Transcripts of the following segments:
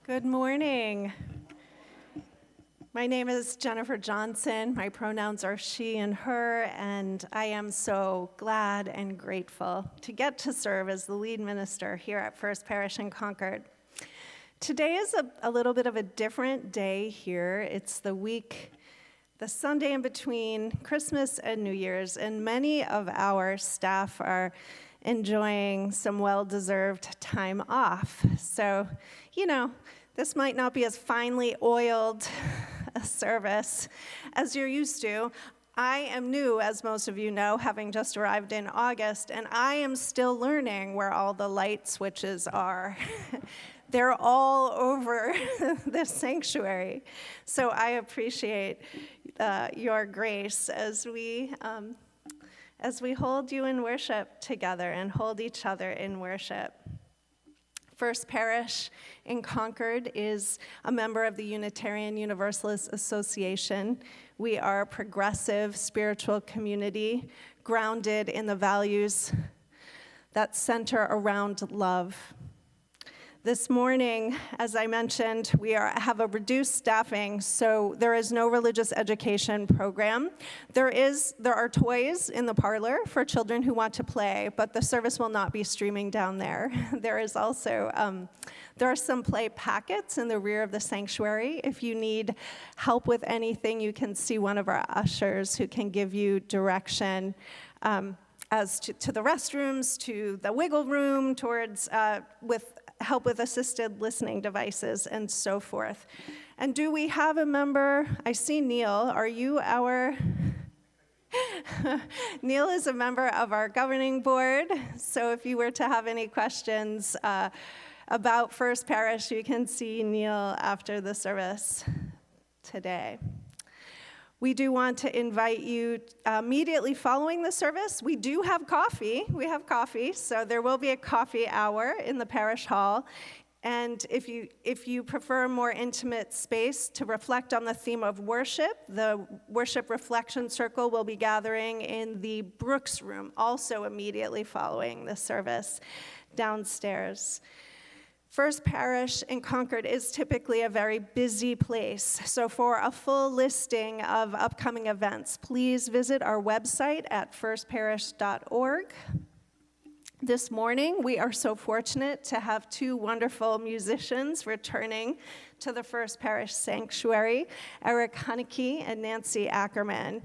Good morning. My name is Jennifer Johnson. My pronouns are she and her, and I am so glad and grateful to get to serve as the lead minister here at First Parish in Concord. Today is a little bit of a different day here. It's the Sunday in between Christmas and New Year's, and many of our staff are enjoying some well-deserved time off. So, this might not be as finely oiled a service as you're used to. I am new, as most of you know, having just arrived in August, and I am still learning where all the light switches are. They're all over the sanctuary. So I appreciate your grace as we hold you in worship together and hold each other in worship. First Parish in Concord is a member of the Unitarian Universalist Association. We are a progressive spiritual community grounded in the values that center around love. This morning, as I mentioned, we have a reduced staffing, so there is no religious education program. There are toys in the parlor for children who want to play, but the service will not be streaming down there. There is also, there are some play packets in the rear of the sanctuary. If you need help with anything, you can see one of our ushers who can give you direction as to the restrooms, to the wiggle room, towards with help with assisted listening devices, and so forth. And do we have a member? I see Neil. Are you our... Neil is a member of our governing board, so if you were to have any questions about First Parish, you can see Neil after the service today. We do want to invite you immediately following the service. We do have coffee. We have coffee, so there will be a coffee hour in the parish hall. And if you prefer a more intimate space to reflect on the theme of worship, the Worship Reflection Circle will be gathering in the Brooks Room, also immediately following the service downstairs. First Parish in Concord is typically a very busy place, so for a full listing of upcoming events, please visit our website at firstparish.org. This morning, we are so fortunate to have two wonderful musicians returning to the First Parish Sanctuary, Eric Huneke and Nancy Ackerman.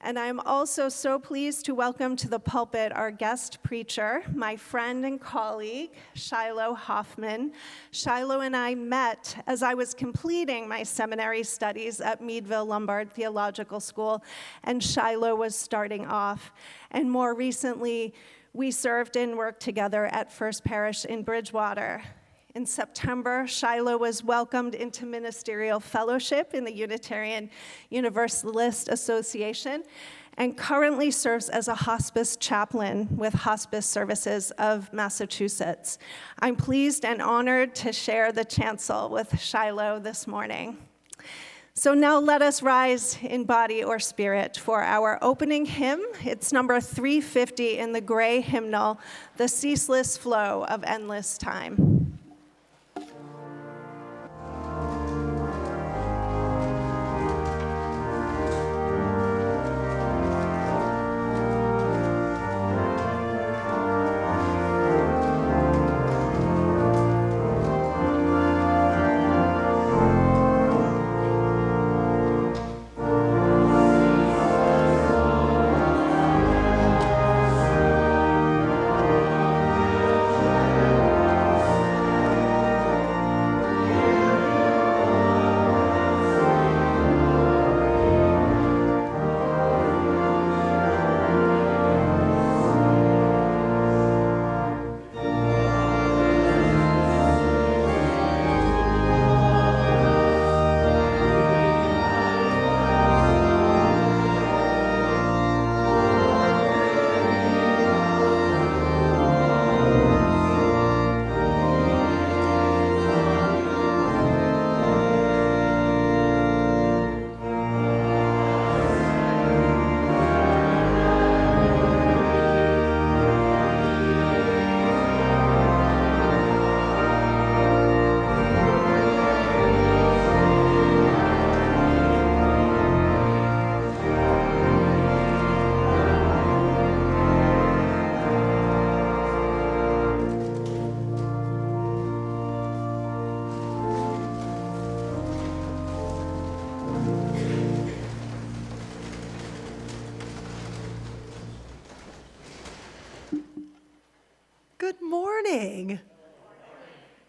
And I'm also so pleased to welcome to the pulpit our guest preacher, my friend and colleague, Shiloh Hoffman. Shiloh and I met as I was completing my seminary studies at Meadville Lombard Theological School, and Shiloh was starting off. And more recently, we served and worked together at First Parish in Bridgewater. In September, Shiloh was welcomed into ministerial fellowship in the Unitarian Universalist Association and currently serves as a hospice chaplain with Hospice Services of Massachusetts. I'm pleased and honored to share the chancel with Shiloh this morning. So now let us rise in body or spirit for our opening hymn. It's number 350 in the gray hymnal, The Ceaseless Flow of Endless Time.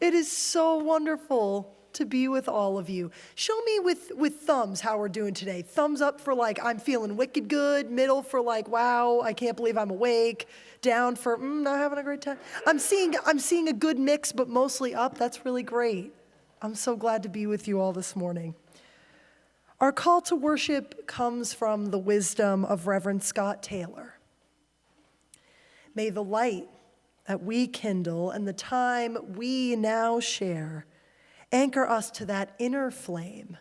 It is so wonderful to be with all of you. Show me with thumbs how we're doing today. Thumbs up for like, I'm feeling wicked good. Middle for like, wow, I can't believe I'm awake. Down for, not having a great time. I'm seeing a good mix, but mostly up. That's really great. I'm so glad to be with you all this morning. Our call to worship comes from the wisdom of Reverend Scott Taylor. May the light that we kindle and the time we now share anchor us to that inner flame,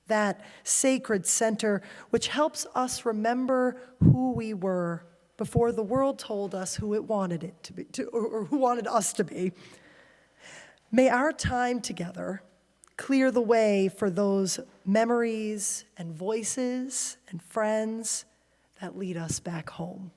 that sacred center which helps us remember who we were before the world told us who it wanted it to be, or who wanted us to be. May our time together clear the way for those memories and voices and friends that lead us back home.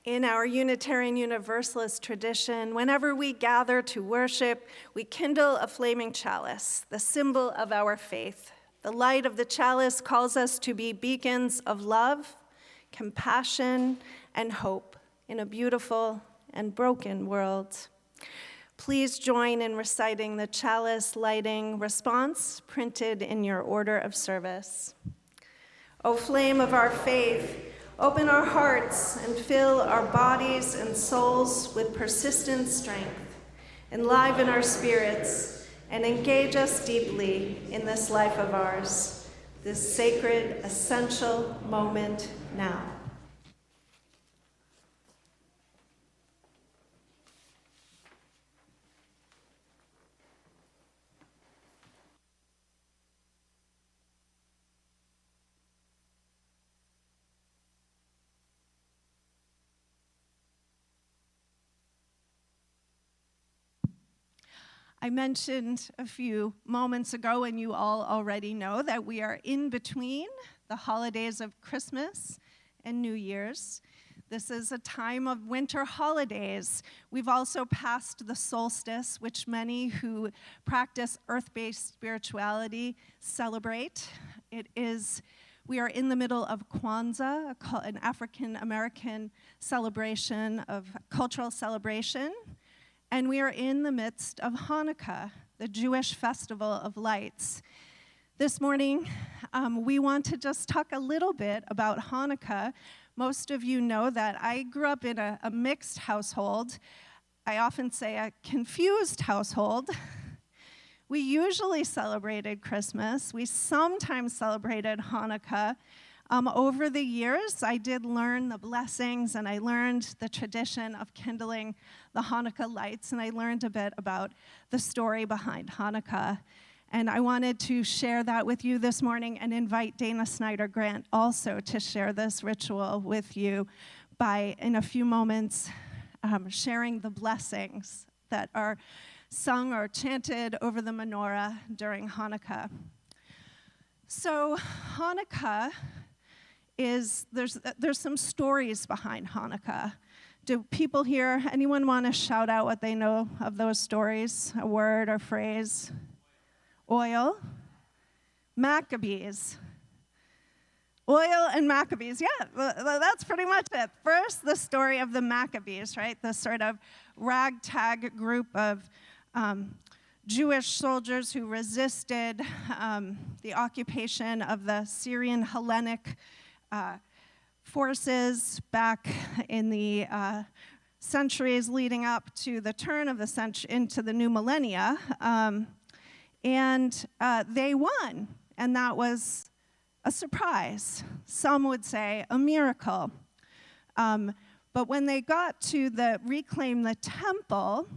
In our Unitarian Universalist tradition, whenever we gather to worship, we kindle a flaming chalice, the symbol of our faith. The light of the chalice calls us to be beacons of love, compassion, and hope in a beautiful and broken world. Please join in reciting the chalice lighting response printed in your order of service. O flame of our faith, open our hearts and fill our bodies and souls with persistent strength. Enliven our spirits and engage us deeply in this life of ours, this sacred, essential moment now. I mentioned a few moments ago, and you all already know, that we are in between the holidays of Christmas and New Year's. This is a time of winter holidays. We've also passed the solstice, which many who practice earth-based spirituality celebrate. We are in the middle of Kwanzaa, an African-American celebration of cultural celebration. And we are in the midst of Hanukkah, the Jewish festival of lights. This morning, we want to just talk a little bit about Hanukkah. Most of you know that I grew up in a mixed household. I often say a confused household. We usually celebrated Christmas. We sometimes celebrated Hanukkah. Over the years, I did learn the blessings, and I learned the tradition of kindling the Hanukkah lights, and I learned a bit about the story behind Hanukkah. And I wanted to share that with you this morning and invite Dana Snyder Grant also to share this ritual with you by, in a few moments, sharing the blessings that are sung or chanted over the menorah during Hanukkah. So Hanukkah there's some stories behind Hanukkah. Do people here, anyone want to shout out what they know of those stories? A word or phrase? Oil. Maccabees. Oil and Maccabees, yeah, that's pretty much it. First, the story of the Maccabees, right? The sort of ragtag group of Jewish soldiers who resisted the occupation of the Syrian Hellenic forces back in the centuries leading up to the turn of the century into the new millennia, and they won, and that was a surprise. Some would say a miracle. But when they got to reclaim the temple,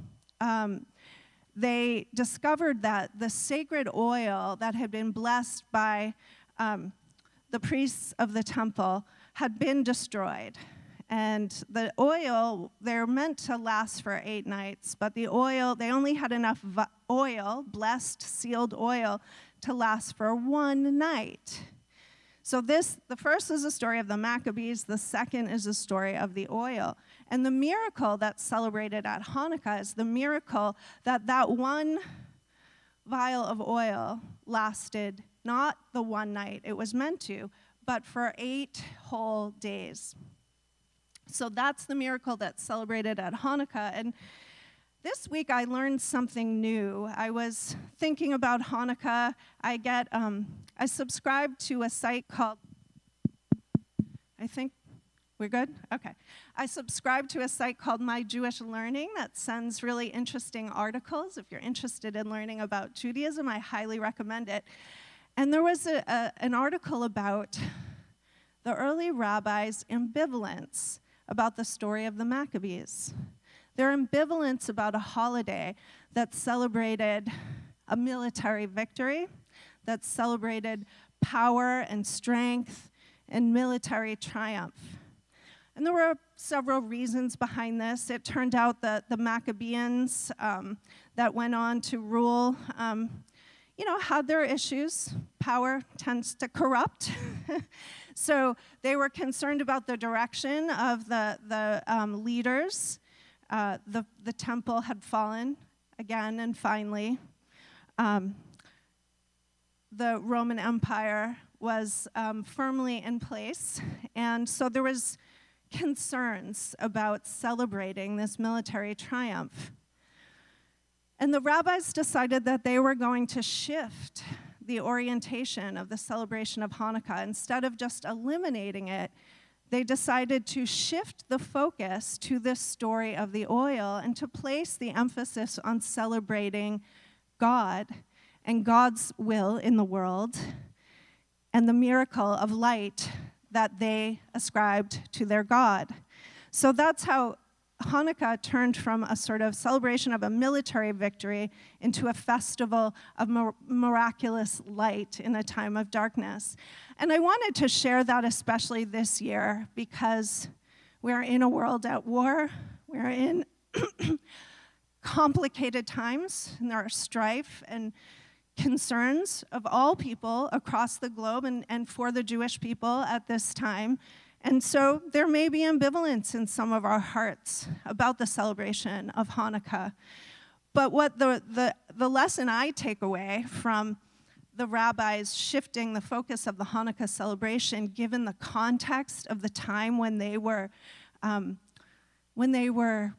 they discovered that the sacred oil that had been blessed by the priests of the temple had been destroyed. And the oil, they're meant to last for 8 nights, but the oil, they only had enough oil, blessed, sealed oil, to last for 1 night. So the first is the story of the Maccabees, the second is the story of the oil. And the miracle that's celebrated at Hanukkah is the miracle that 1 vial of oil lasted not the 1 night it was meant to, but for 8 whole days. So that's the miracle that's celebrated at Hanukkah. And this week I learned something new. I was thinking about Hanukkah. I subscribe to a site called, I think we're good? Okay. I subscribe to a site called My Jewish Learning that sends really interesting articles. If you're interested in learning about Judaism, I highly recommend it. And there was an article about the early rabbis' ambivalence about the story of the Maccabees. Their ambivalence about a holiday that celebrated a military victory, that celebrated power and strength and military triumph. And there were several reasons behind this. It turned out that the Maccabeans that went on to rule, had their issues. Power tends to corrupt. So they were concerned about the direction of the leaders. The temple had fallen again, and finally, the Roman Empire was firmly in place. And so there was concerns about celebrating this military triumph. And the rabbis decided that they were going to shift the orientation of the celebration of Hanukkah. Instead of just eliminating it, they decided to shift the focus to this story of the oil and to place the emphasis on celebrating God and God's will in the world and the miracle of light that they ascribed to their God. So that's how Hanukkah turned from a sort of celebration of a military victory into a festival of miraculous light in a time of darkness. And I wanted to share that especially this year because we're in a world at war. We're in complicated times, and there are strife and concerns of all people across the globe and for the Jewish people at this time. And so there may be ambivalence in some of our hearts about the celebration of Hanukkah. But what the lesson I take away from the rabbis shifting the focus of the Hanukkah celebration, given the context of the time when they were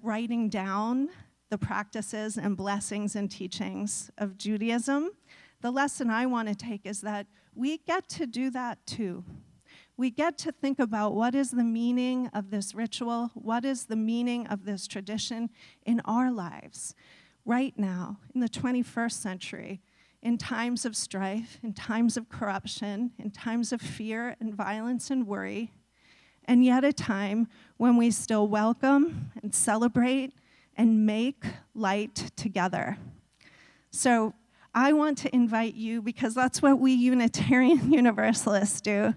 writing down the practices and blessings and teachings of Judaism, the lesson I want to take is that we get to do that too. We get to think about what is the meaning of this ritual, what is the meaning of this tradition in our lives right now, in the 21st century, in times of strife, in times of corruption, in times of fear and violence and worry, and yet a time when we still welcome and celebrate and make light together. So I want to invite you, because that's what we Unitarian Universalists do.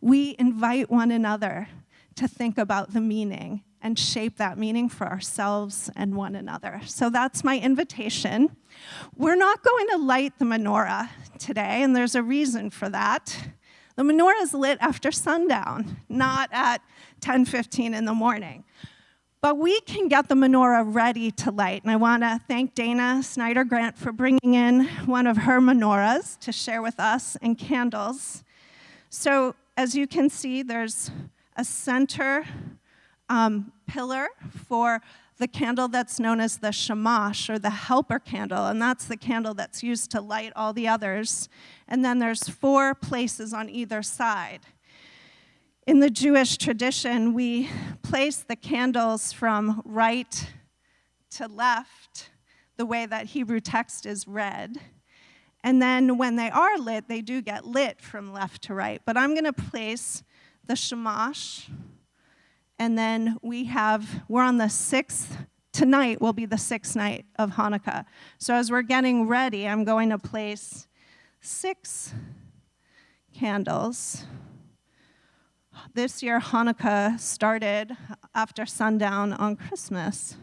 We invite one another to think about the meaning and shape that meaning for ourselves and one another. So that's my invitation. We're not going to light the menorah today, and there's a reason for that. The menorah is lit after sundown, not at 10:15 in the morning. But we can get the menorah ready to light. And I want to thank Dana Snyder-Grant for bringing in one of her menorahs to share with us, and candles. So as you can see, there's a center pillar for the candle that's known as the shamash, or the helper candle, and that's the candle that's used to light all the others. And then there's 4 places on either side. In the Jewish tradition, we place the candles from right to left, the way that Hebrew text is read. And then when they are lit, they do get lit from left to right. But I'm going to place the shamash, and then we're on the 6th, tonight will be the 6th night of Hanukkah. So as we're getting ready, I'm going to place 6 candles. This year, Hanukkah started after sundown on Christmas.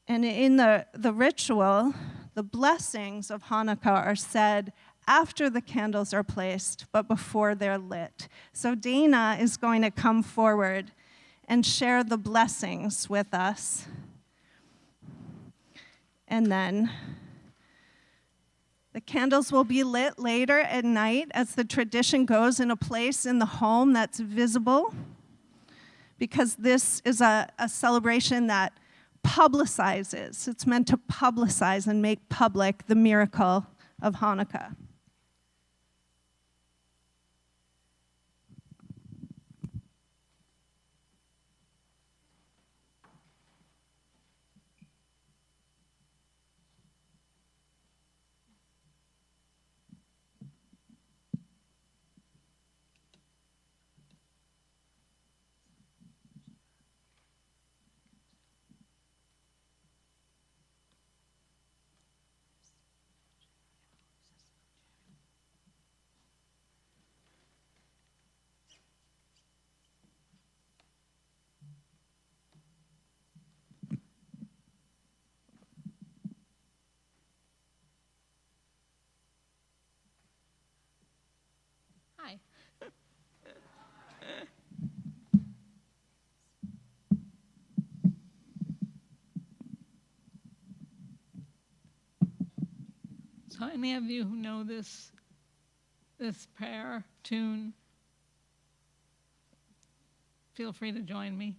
And in the ritual, the blessings of Hanukkah are said after the candles are placed, but before they're lit. So Dana is going to come forward and share the blessings with us. And then The candles will be lit later at night, as the tradition goes, in a place in the home that's visible, because this is a celebration that publicizes. It's meant to publicize and make public the miracle of Hanukkah. Hi. So any of you who know this prayer tune, feel free to join me.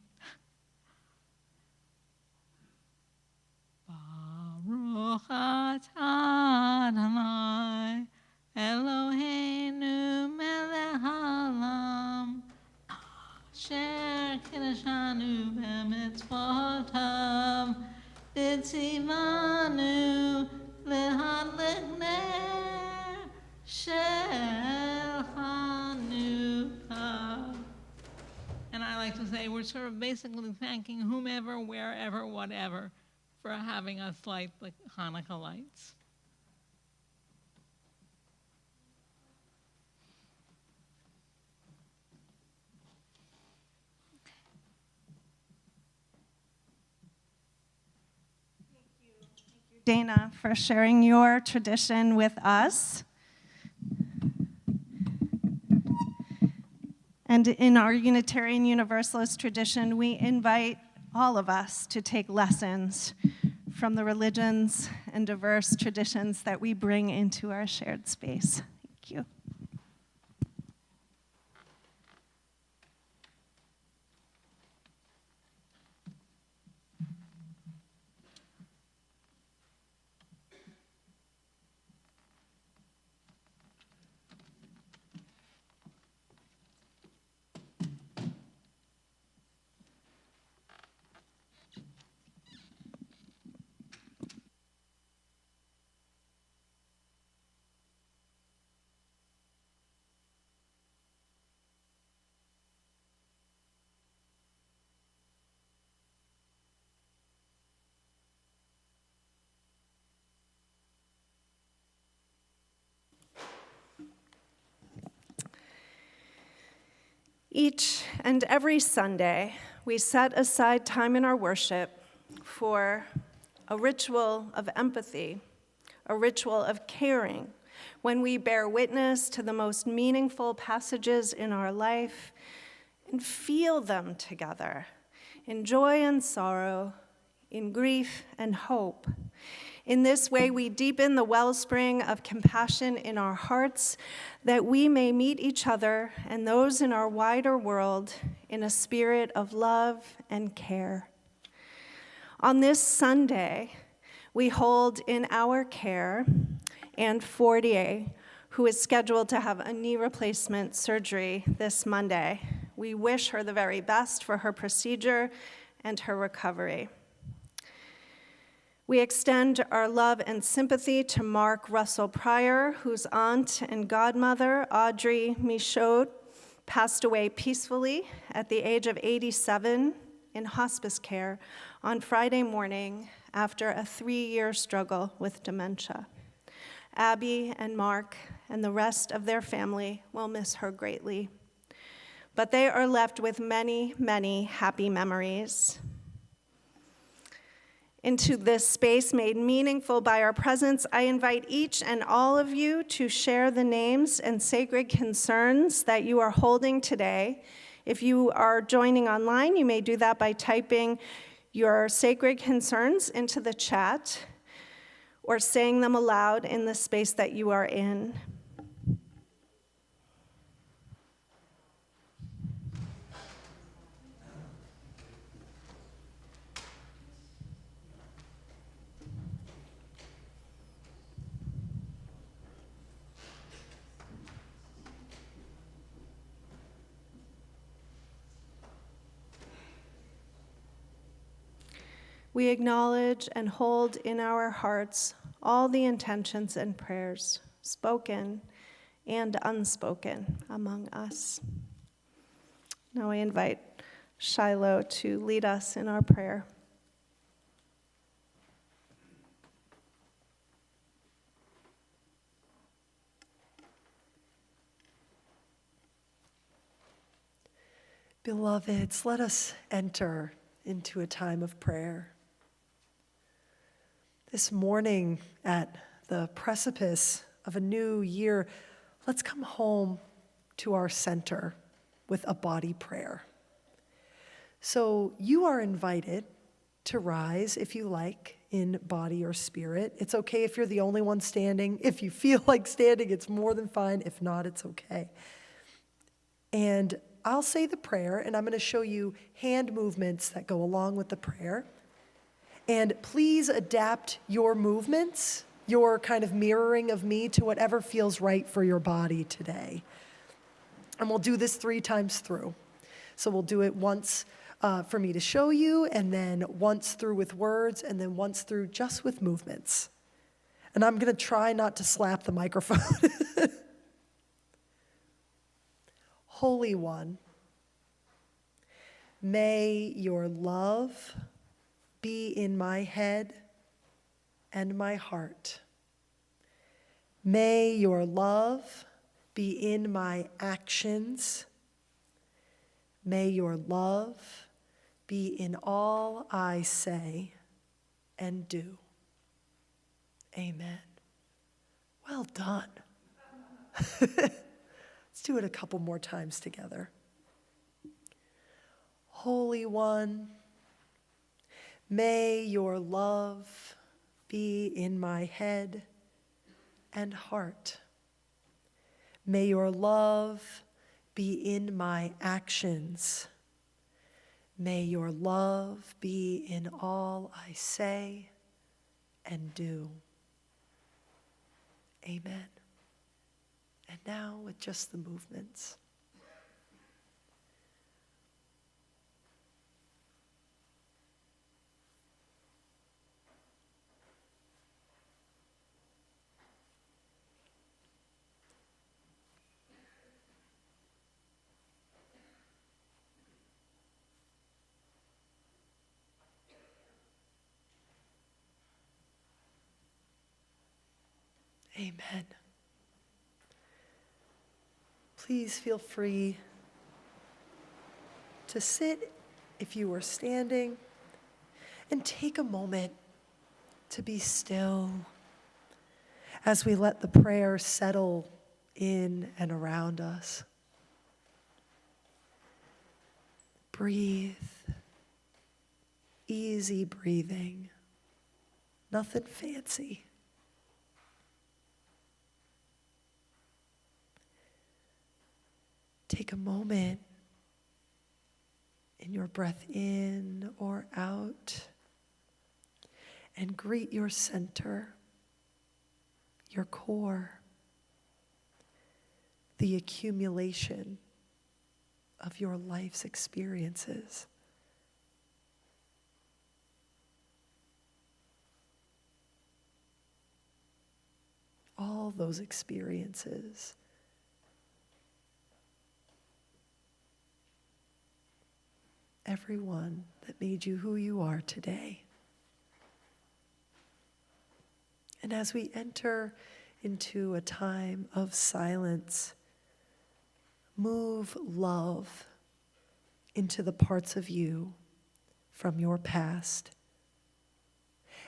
Baruch atah Adonai Eloheinu melech haolam asher kiddushanu b'mitzvotav v'tzivanu l'hadlik ner shel Hanukkah. And I like to say we're sort of basically thanking whomever, wherever, whatever for having us light the Hanukkah lights. Dana, for sharing your tradition with us. And in our Unitarian Universalist tradition, we invite all of us to take lessons from the religions and diverse traditions that we bring into our shared space. Thank you. Each and every Sunday, we set aside time in our worship for a ritual of empathy, a ritual of caring, when we bear witness to the most meaningful passages in our life and feel them together, in joy and sorrow, in grief and hope. In this way, we deepen the wellspring of compassion in our hearts, that we may meet each other and those in our wider world in a spirit of love and care. On this Sunday, we hold in our care Anne Fortier, who is scheduled to have a knee replacement surgery this Monday. We wish her the very best for her procedure and her recovery. We extend our love and sympathy to Mark Russell Pryor, whose aunt and godmother, Audrey Michaud, passed away peacefully at the age of 87 in hospice care on Friday morning after a 3-year struggle with dementia. Abby and Mark and the rest of their family will miss her greatly, but they are left with many, many happy memories. Into this space made meaningful by our presence, I invite each and all of you to share the names and sacred concerns that you are holding today. If you are joining online, you may do that by typing your sacred concerns into the chat. or saying them aloud in the space that you are in. We acknowledge and hold in our hearts all the intentions and prayers, spoken and unspoken, among us. Now I invite Shiloh to lead us in our prayer. Beloveds, let us enter into a time of prayer. This morning, at the precipice of a new year, let's come home to our center with a body prayer. So you are invited to rise, if you like, in body or spirit. It's okay if you're the only one standing. If you feel like standing, it's more than fine. If not, it's okay. And I'll say the prayer, and I'm going to show you hand movements that go along with the prayer. And please adapt your movements, your kind of mirroring of me, to whatever feels right for your body today. And we'll do this 3 times through. So we'll do it once for me to show you, and then once through with words, and then once through just with movements. And I'm going to try not to slap the microphone. Holy One, may your love be in my head and my heart. May your love be in my actions. May your love be in all I say and do. Amen. Well done. Let's do it a couple more times together. Holy One, may your love be in my head and heart. May your love be in my actions. May your love be in all I say and do. Amen. And now with just the movements. Amen. Please feel free to sit if you are standing and take a moment to be still as we let the prayer settle in and around us. Breathe. Easy breathing. Nothing fancy. Take a moment in your breath in or out and greet your center, your core, the accumulation of your life's experiences. All those experiences. Everyone that made you who you are today. And as we enter into a time of silence, move love into the parts of you from your past,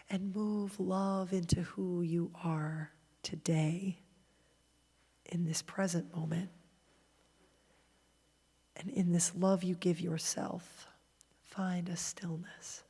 and move love into who you are today in this present moment. And in this love you give yourself, find a stillness.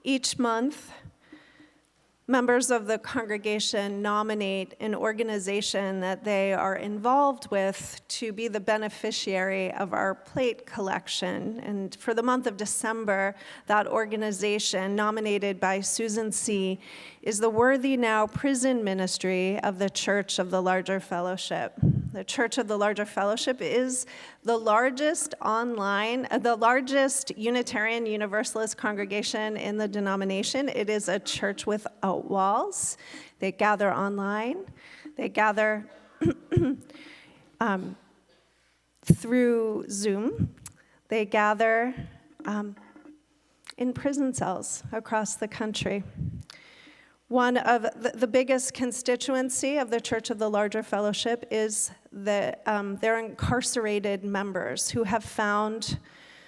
Each month, members of the congregation nominate an organization that they are involved with to be the beneficiary of our plate collection. And for the month of December, that organization, nominated by Susan C., is the Worthy Now Prison Ministry of the Church of the Larger Fellowship. The Church of the Larger Fellowship is the largest Unitarian Universalist congregation in the denomination. It is a church without walls. They gather online. They gather through Zoom. They gather in prison cells across the country. One of the biggest constituency of the Church of the Larger Fellowship is their incarcerated members who have found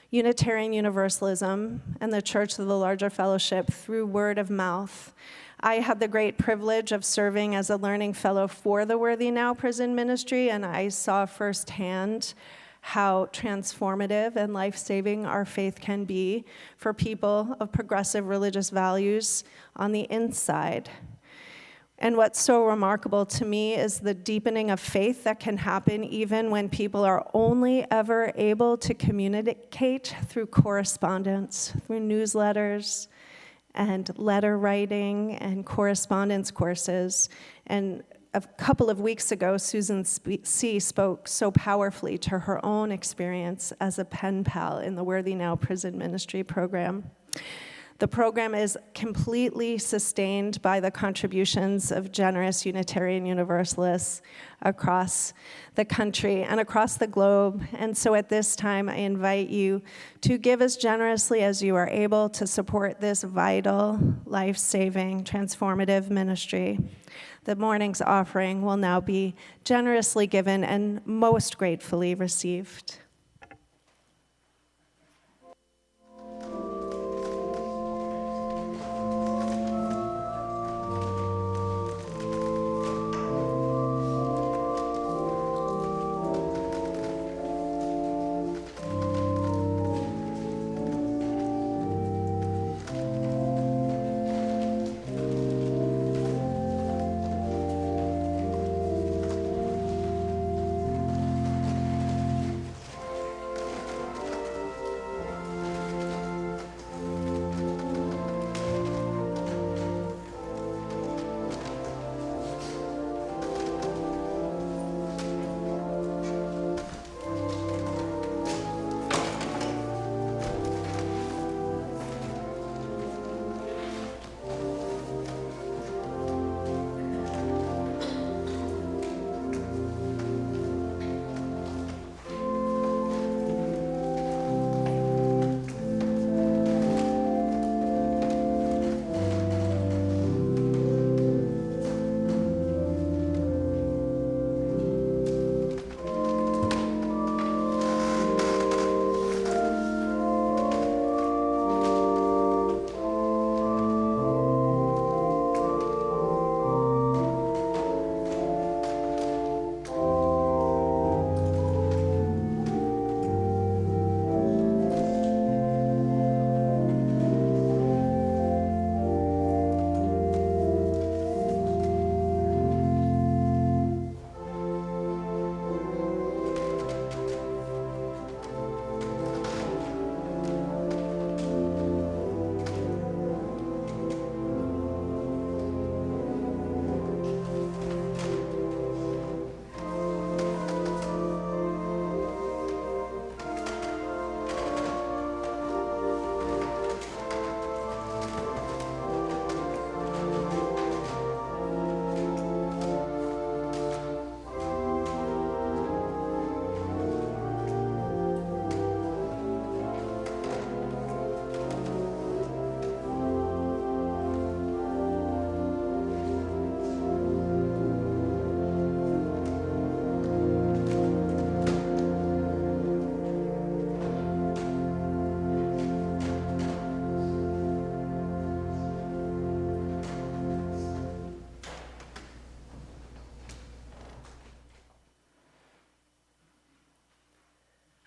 Unitarian Universalism and the Church of the Larger Fellowship through word of mouth. I had the great privilege of serving as a learning fellow for the Worthy Now Prison Ministry, and I saw firsthand how transformative and life-saving our faith can be for people of progressive religious values on the inside. And what's so remarkable to me is the deepening of faith that can happen even when people are only ever able to communicate through correspondence, through newsletters and letter writing and correspondence courses. And a couple of weeks ago, Susan C. spoke so powerfully to her own experience as a pen pal in the Worthy Now Prison Ministry program. The program is completely sustained by the contributions of generous Unitarian Universalists across the country and across the globe. And so at this time, I invite you to give as generously as you are able to support this vital, life-saving, transformative ministry. The morning's offering will now be generously given and most gratefully received.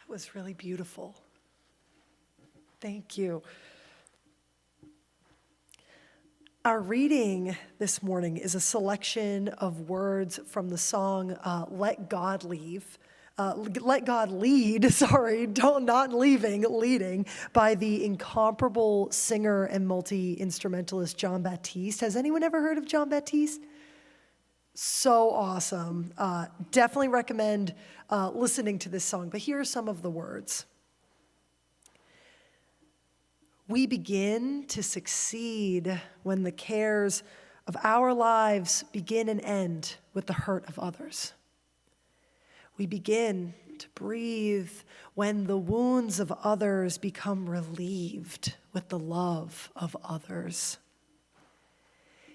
Was really beautiful. Thank you. Our reading this morning is a selection of words from the song Let God Leave. Let God Lead, sorry, not leaving, leading, by the incomparable singer and multi-instrumentalist John Baptiste. Has anyone ever heard of John Baptiste? So awesome. Definitely recommend listening to this song, but here are some of the words. We begin to succeed when the cares of our lives begin and end with the hurt of others. We begin to breathe when the wounds of others become relieved with the love of others.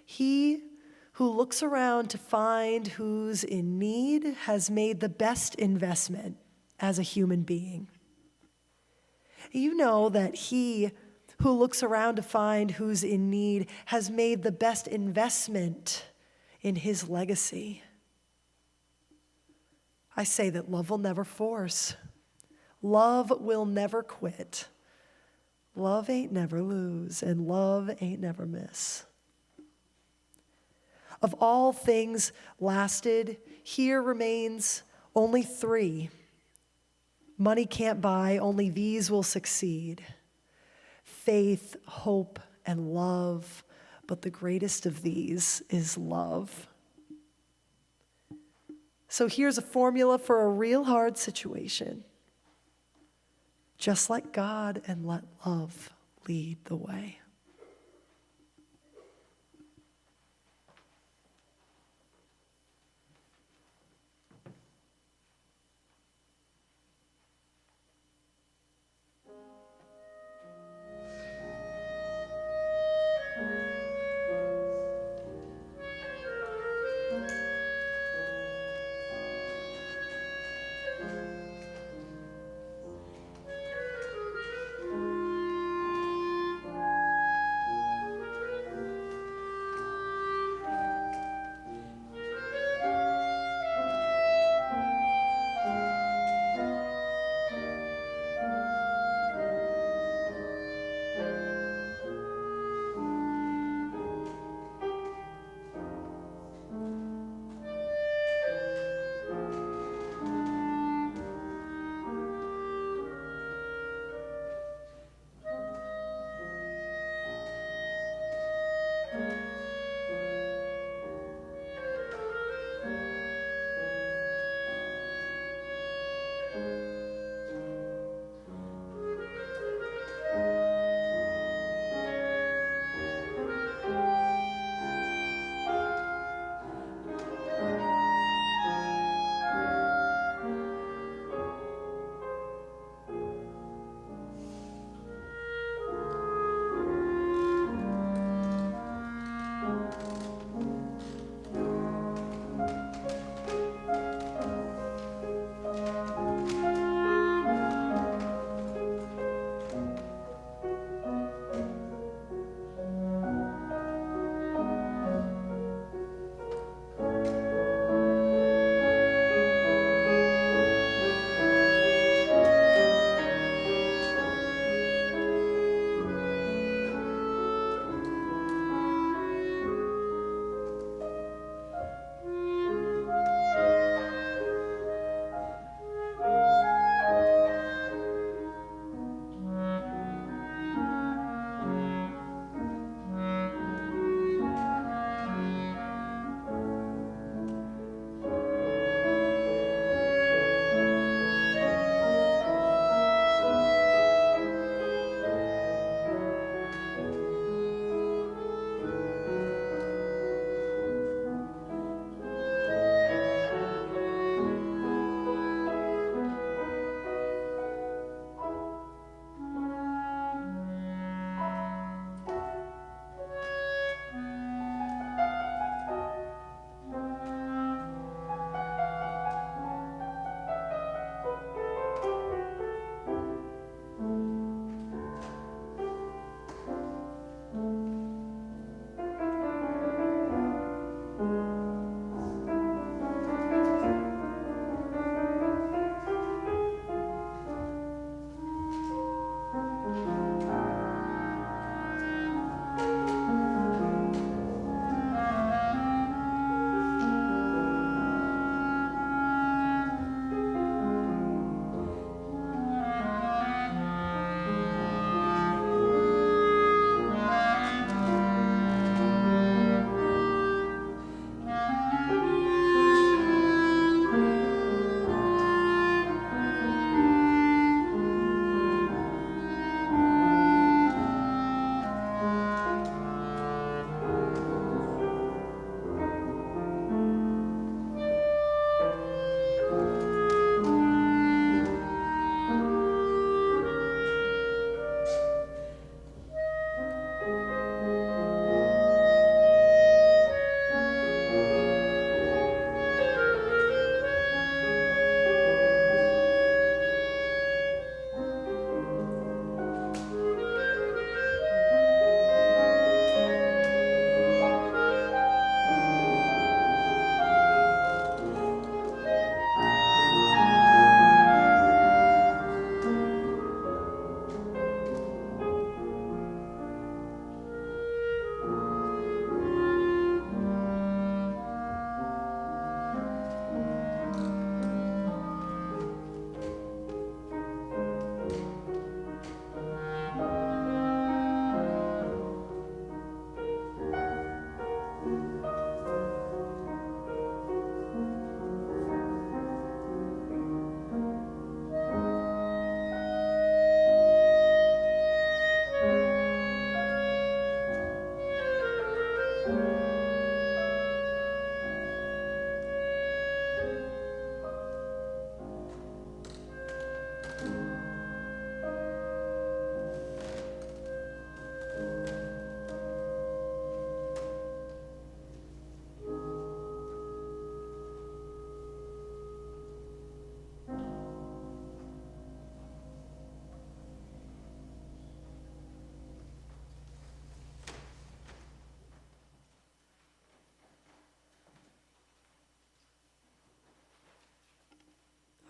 He who looks around to find who's in need has made the best investment as a human being. You know that he who looks around to find who's in need has made the best investment in his legacy. I say that love will never force. Love will never quit. Love ain't never lose, and love ain't never miss. Of all things lasted, here remains only 3. Money can't buy, only these will succeed. Faith, hope, and love, but the greatest of these is love. So here's a formula for a real hard situation. Just like God, and let love lead the way.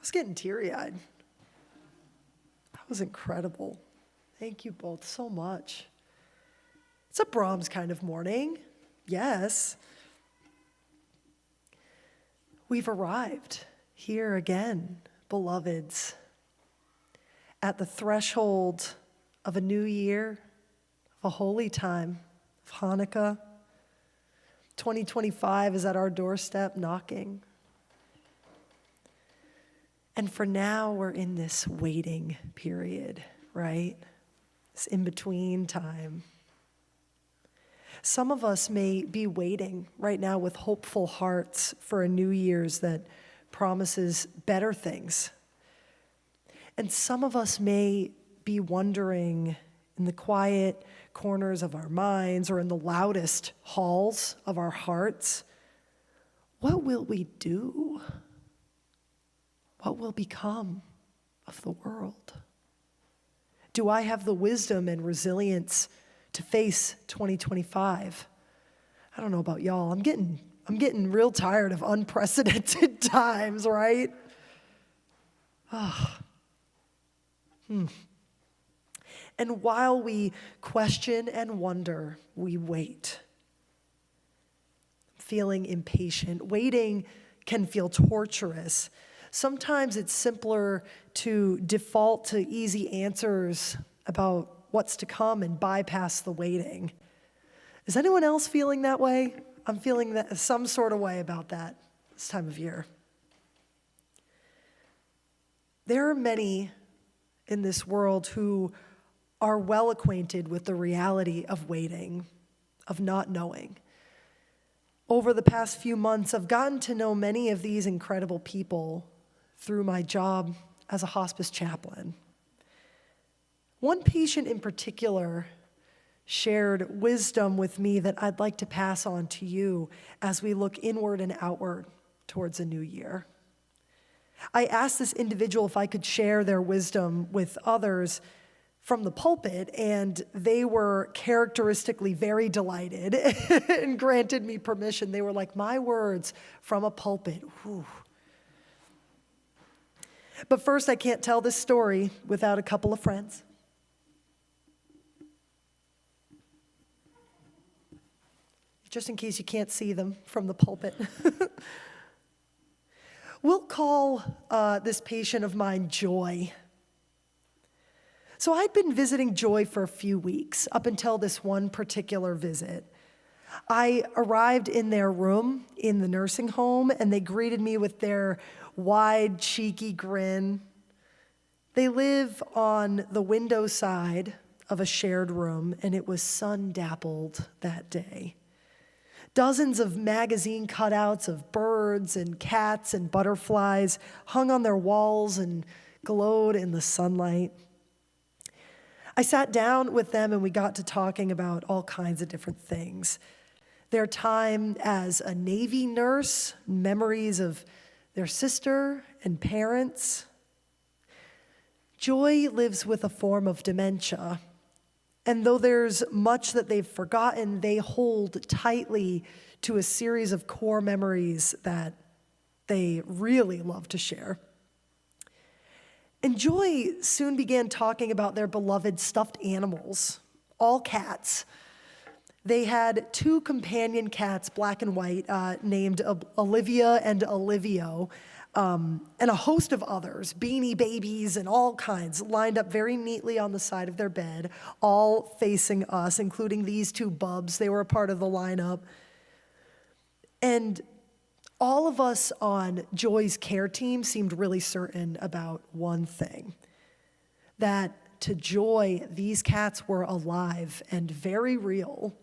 was getting teary-eyed. That was incredible. Thank you both so much. It's a Brahms kind of morning. Yes. We've arrived here again, beloveds, at the threshold of a new year, of a holy time, of Hanukkah. 2025 is at our doorstep knocking. And for now, we're in this waiting period, right? This in-between time. Some of us may be waiting right now with hopeful hearts for a New Year's that promises better things. And some of us may be wondering in the quiet corners of our minds or in the loudest halls of our hearts, what will we do? What will become of the world? Do I have the wisdom and resilience to face 2025? I don't know about y'all. I'm getting real tired of unprecedented times, right? And while we question and wonder, we wait. Feeling impatient. Waiting can feel torturous. Sometimes it's simpler to default to easy answers about what's to come and bypass the waiting. Is anyone else feeling that way? I'm feeling that some sort of way about that this time of year. There are many in this world who are well acquainted with the reality of waiting, of not knowing. Over the past few months, I've gotten to know many of these incredible people through my job as a hospice chaplain. One patient in particular shared wisdom with me that I'd like to pass on to you as we look inward and outward towards a new year. I asked this individual if I could share their wisdom with others from the pulpit, and they were characteristically very delighted and granted me permission. They were like, my words from a pulpit. Whew. But first, I can't tell this story without a couple of friends. Just in case you can't see them from the pulpit. We'll call this patient of mine Joy. So I'd been visiting Joy for a few weeks, up until this one particular visit. I arrived in their room in the nursing home, and they greeted me with their wide, cheeky grin. They live on the window side of a shared room, and it was sun-dappled that day. Dozens of magazine cutouts of birds and cats and butterflies hung on their walls and glowed in the sunlight. I sat down with them and we got to talking about all kinds of different things. Their time as a Navy nurse, memories of their sister and parents. Joy lives with a form of dementia. And though there's much that they've forgotten, they hold tightly to a series of core memories that they really love to share. And Joy soon began talking about their beloved stuffed animals, all cats. They had two companion cats, black and white, named Olivia and Olivio, and a host of others, beanie babies and all kinds, lined up very neatly on the side of their bed, all facing us, including these two bubs. They were a part of the lineup. And all of us on Joy's care team seemed really certain about one thing, that to Joy, these cats were alive and very real.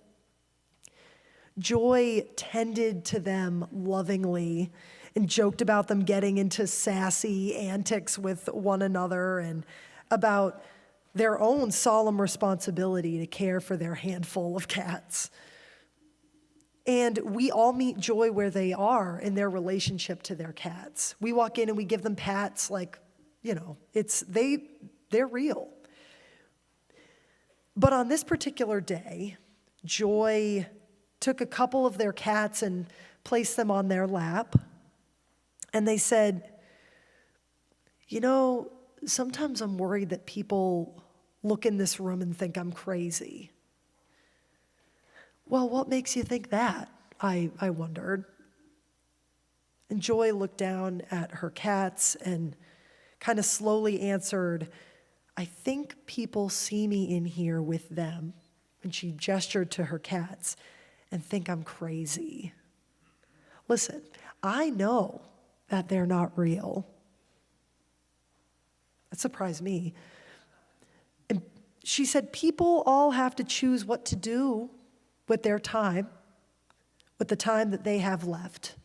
Joy tended to them lovingly and joked about them getting into sassy antics with one another and about their own solemn responsibility to care for their handful of cats. And we all meet Joy where they are in their relationship to their cats. We walk in and we give them pats like, they're real. But on this particular day, Joy took a couple of their cats and placed them on their lap. And they said, You know, sometimes I'm worried that people look in this room and think I'm crazy. Well, what makes you think that? I wondered. And Joy looked down at her cats and kind of slowly answered, I think people see me in here with them. And she gestured to her cats and think I'm crazy. Listen, I know that they're not real. That surprised me. And she said, people all have to choose what to do with their time, with the time that they have left.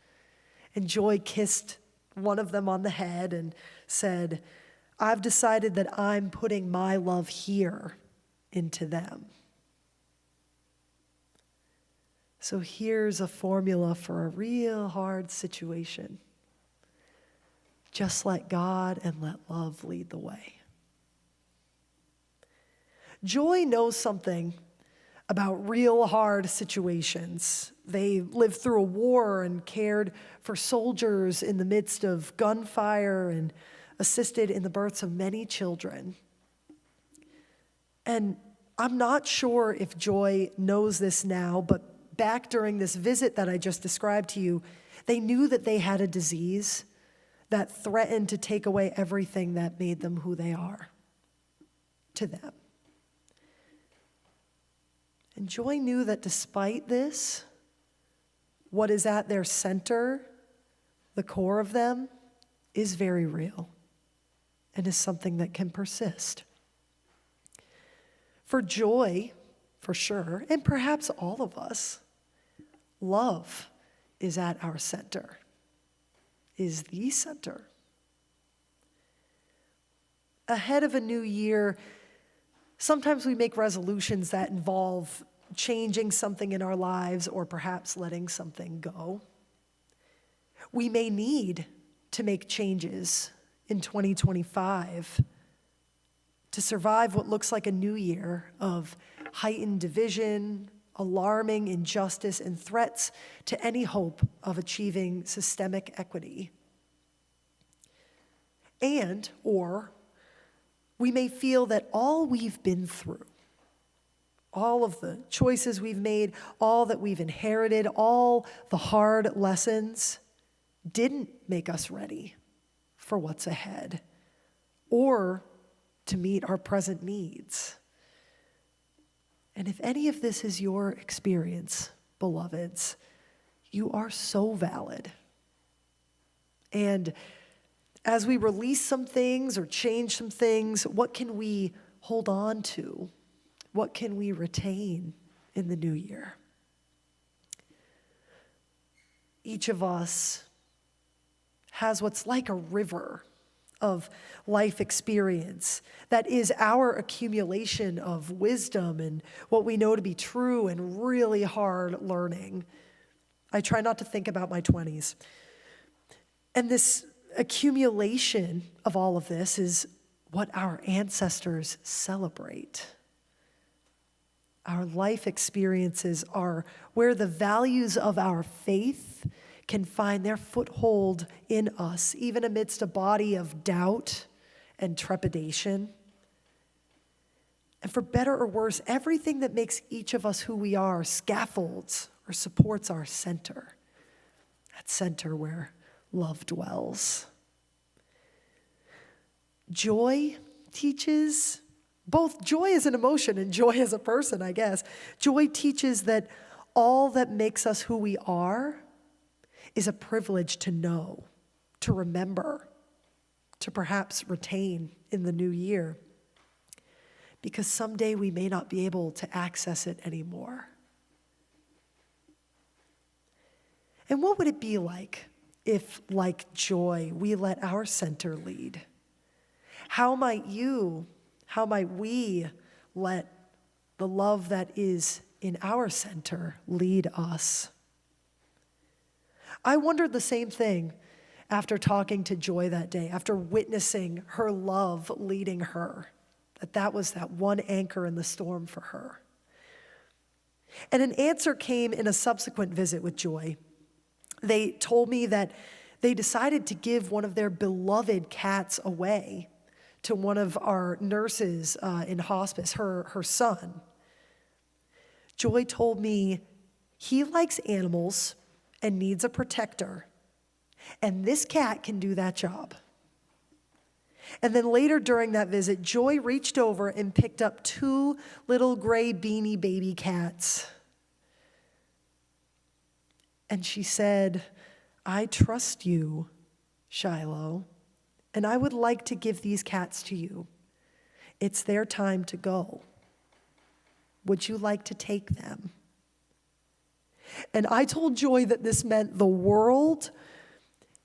And Joy kissed one of them on the head and said, I've decided that I'm putting my love here into them. So here's a formula for a real hard situation. Just let God and let love lead the way. Joy knows something about real hard situations. They lived through a war and cared for soldiers in the midst of gunfire and assisted in the births of many children. And I'm not sure if Joy knows this now, but back during this visit that I just described to you, they knew that they had a disease that threatened to take away everything that made them who they are to them. And Joy knew that despite this, what is at their center, the core of them, is very real and is something that can persist. For Joy, for sure, and perhaps all of us, love is at our center, is the center. Ahead of a new year, sometimes we make resolutions that involve changing something in our lives or perhaps letting something go. We may need to make changes in 2025 to survive what looks like a new year of heightened division, alarming injustice, and threats to any hope of achieving systemic equity. Or we may feel that all we've been through, all of the choices we've made, all that we've inherited, all the hard lessons didn't make us ready for what's ahead or to meet our present needs. And if any of this is your experience, beloveds, you are so valid. And as we release some things or change some things, what can we hold on to? What can we retain in the new year? Each of us has what's like a river of life experience that is our accumulation of wisdom and what we know to be true and really hard learning. I try not to think about my 20s. And this accumulation of all of this is what our ancestors celebrate. Our life experiences are where the values of our faith can find their foothold in us, even amidst a body of doubt and trepidation. And for better or worse, everything that makes each of us who we are scaffolds or supports our center, that center where love dwells. Joy teaches, both joy as an emotion and joy as a person, I guess. Joy teaches that all that makes us who we are is a privilege to know, to remember, to perhaps retain in the new year. Because someday we may not be able to access it anymore. And what would it be like if, like joy, we let our center lead? How might we let the love that is in our center lead us? I wondered the same thing after talking to Joy that day, after witnessing her love leading her, that was that one anchor in the storm for her. And an answer came in a subsequent visit with Joy. They told me that they decided to give one of their beloved cats away to one of our nurses in hospice, her son. Joy told me he likes animals and needs a protector, and this cat can do that job. And then later during that visit, Joy reached over and picked up 2 little gray beanie baby cats. And she said, "I trust you, Shiloh, and I would like to give these cats to you. It's their time to go. Would you like to take them?" And I told Joy that this meant the world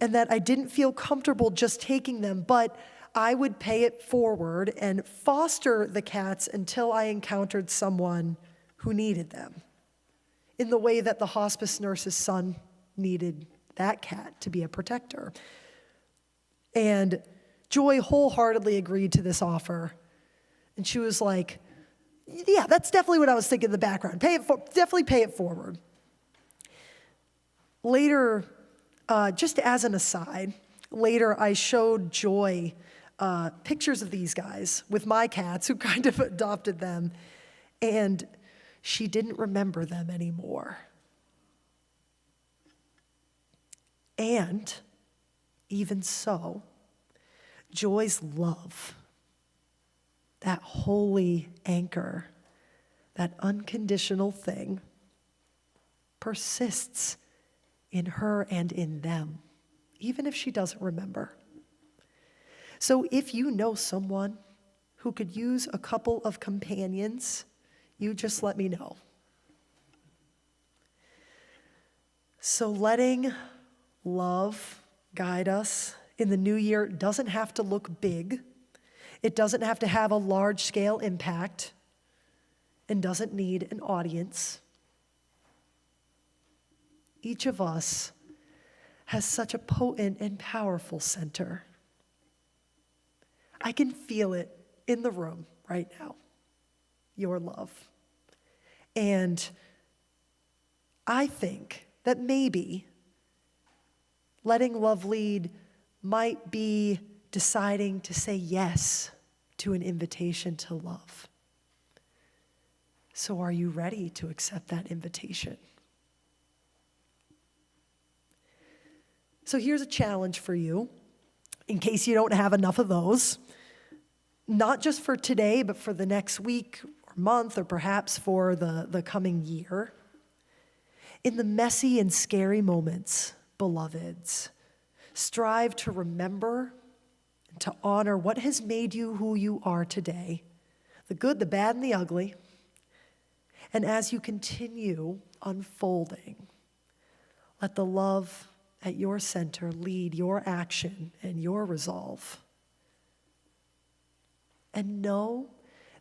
and that I didn't feel comfortable just taking them, but I would pay it forward and foster the cats until I encountered someone who needed them, in the way that the hospice nurse's son needed that cat to be a protector. And Joy wholeheartedly agreed to this offer. And she was like, "Yeah, that's definitely what I was thinking in the background. Definitely pay it forward." Later, just as an aside, later I showed Joy pictures of these guys with my cats who kind of adopted them, and she didn't remember them anymore. And even so, Joy's love, that holy anchor, that unconditional thing, persists in her and in them, even if she doesn't remember. So if you know someone who could use a couple of companions, you just let me know. So letting love guide us in the new year doesn't have to look big. It doesn't have to have a large-scale impact and doesn't need an audience. Each of us has such a potent and powerful center. I can feel it in the room right now, your love. And I think that maybe letting love lead might be deciding to say yes to an invitation to love. So are you ready to accept that invitation? So here's a challenge for you, in case you don't have enough of those. Not just for today, but for the next week or month, or perhaps for the coming year. In the messy and scary moments, beloveds, strive to remember and to honor what has made you who you are today, the good, the bad, and the ugly. And as you continue unfolding, let the love at your center lead your action and your resolve. And know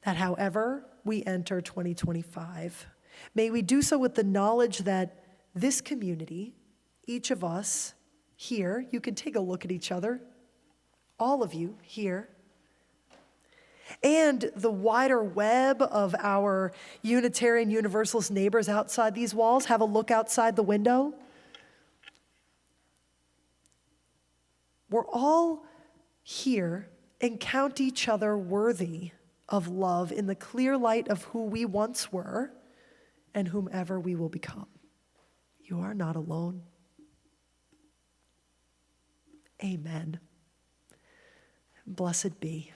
that however we enter 2025, may we do so with the knowledge that this community, each of us here, you can take a look at each other, all of you here, and the wider web of our Unitarian Universalist neighbors outside these walls. Have a look outside the window. We're all here and count each other worthy of love in the clear light of who we once were and whomever we will become. You are not alone. Amen. Blessed be.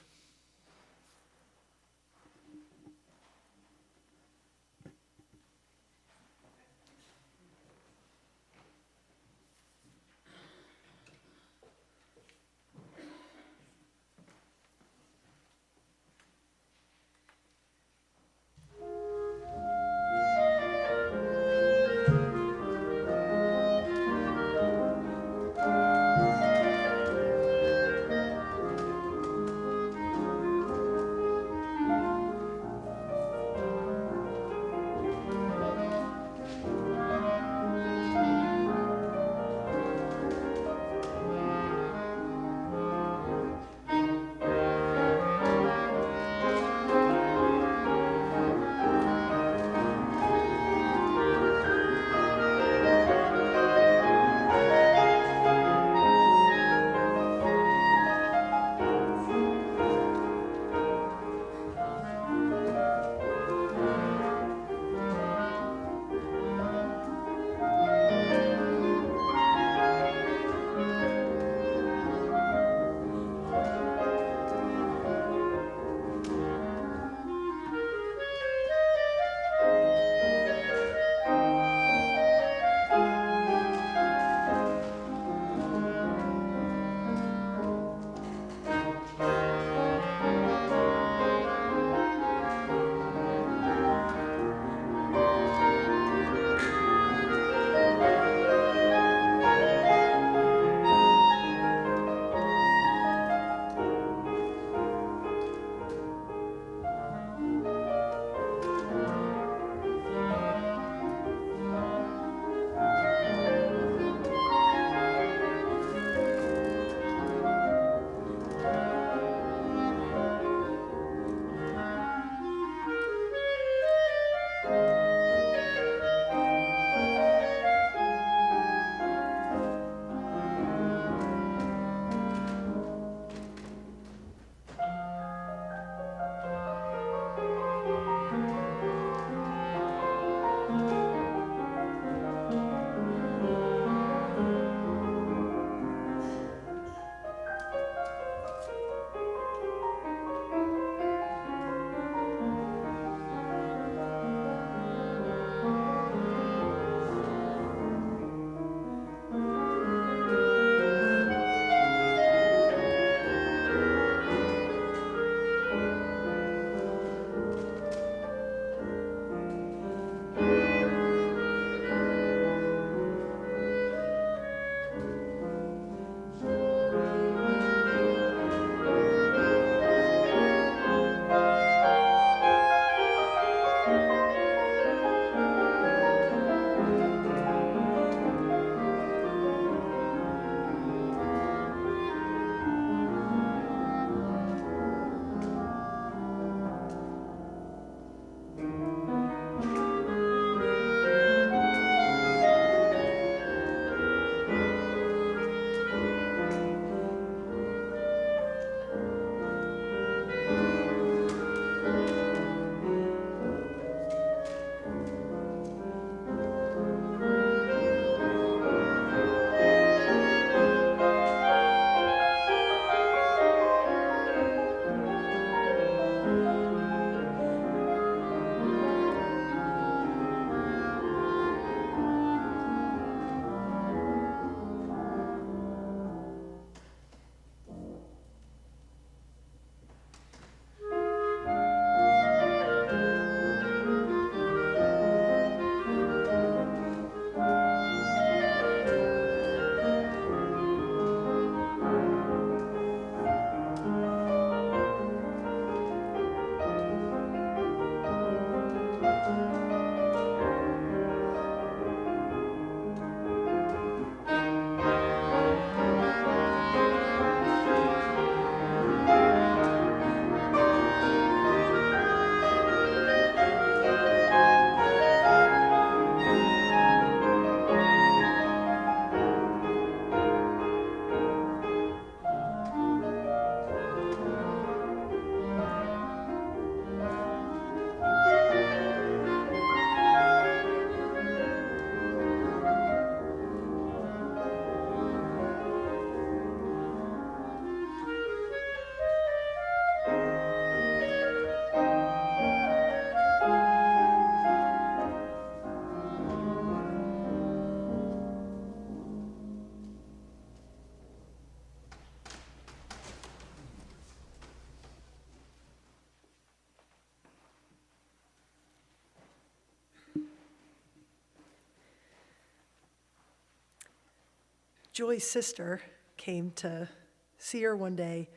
Joy's sister came to see her one day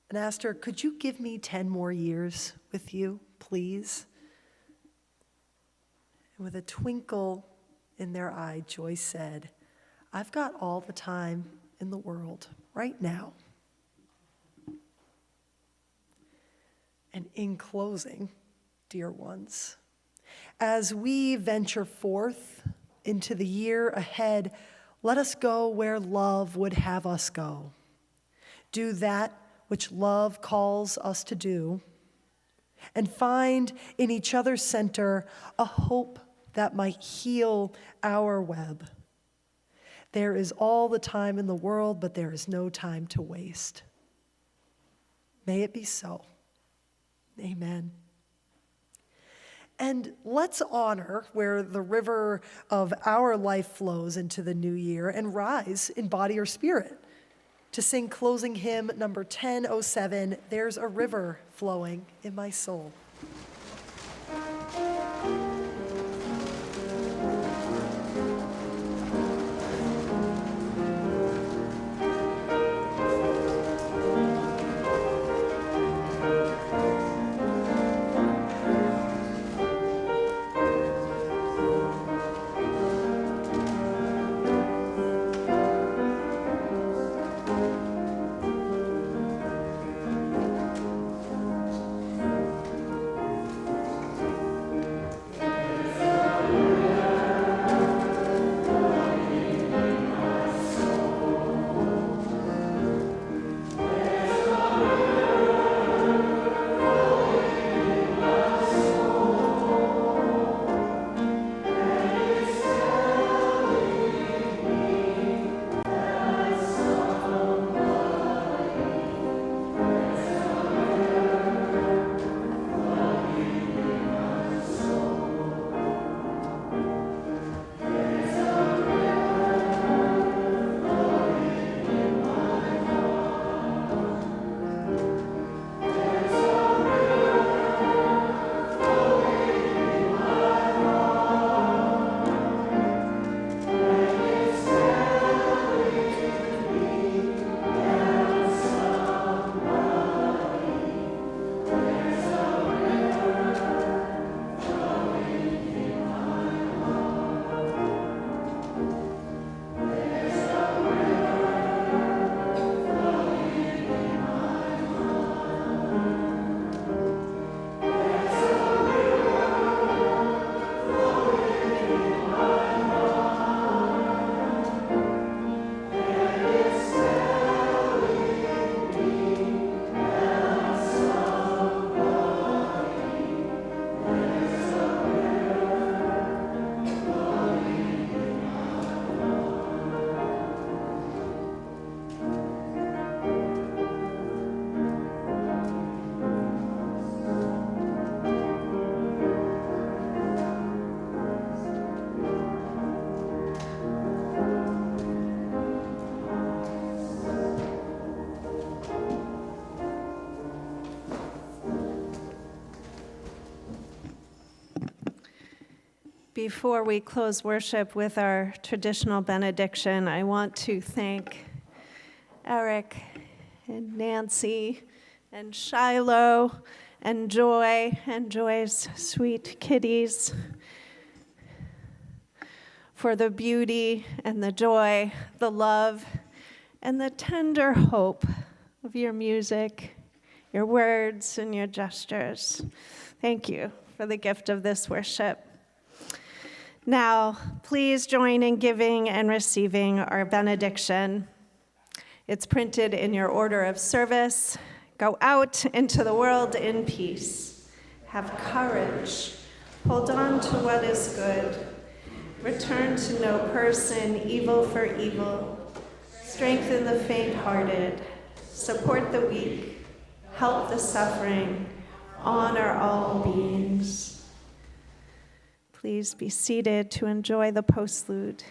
and asked her, "Could you give me 10 more years with you, please?" And with a twinkle in their eye, Joy said, "I've got all the time in the world right now." And in closing, dear ones, as we venture forth into the year ahead, let us go where love would have us go. Do that which love calls us to do, and find in each other's center a hope that might heal our web. There is all the time in the world, but there is no time to waste. May it be so. Amen. And let's honor where the river of our life flows into the new year and rise in body or spirit to sing closing hymn number 1007, "There's a River Flowing in My Soul." Before we close worship with our traditional benediction, I want to thank Eric and Nancy and Shiloh and Joy and Joy's sweet kitties for the beauty and the joy, the love, and the tender hope of your music, your words, and your gestures. Thank you for the gift of this worship. Now, please join in giving and receiving our benediction. It's printed in your order of service. Go out into the world in peace. Have courage. Hold on to what is good. Return to no person evil for evil. Strengthen the faint-hearted. Support the weak. Help the suffering. Honor all beings. Please be seated to enjoy the postlude.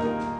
you.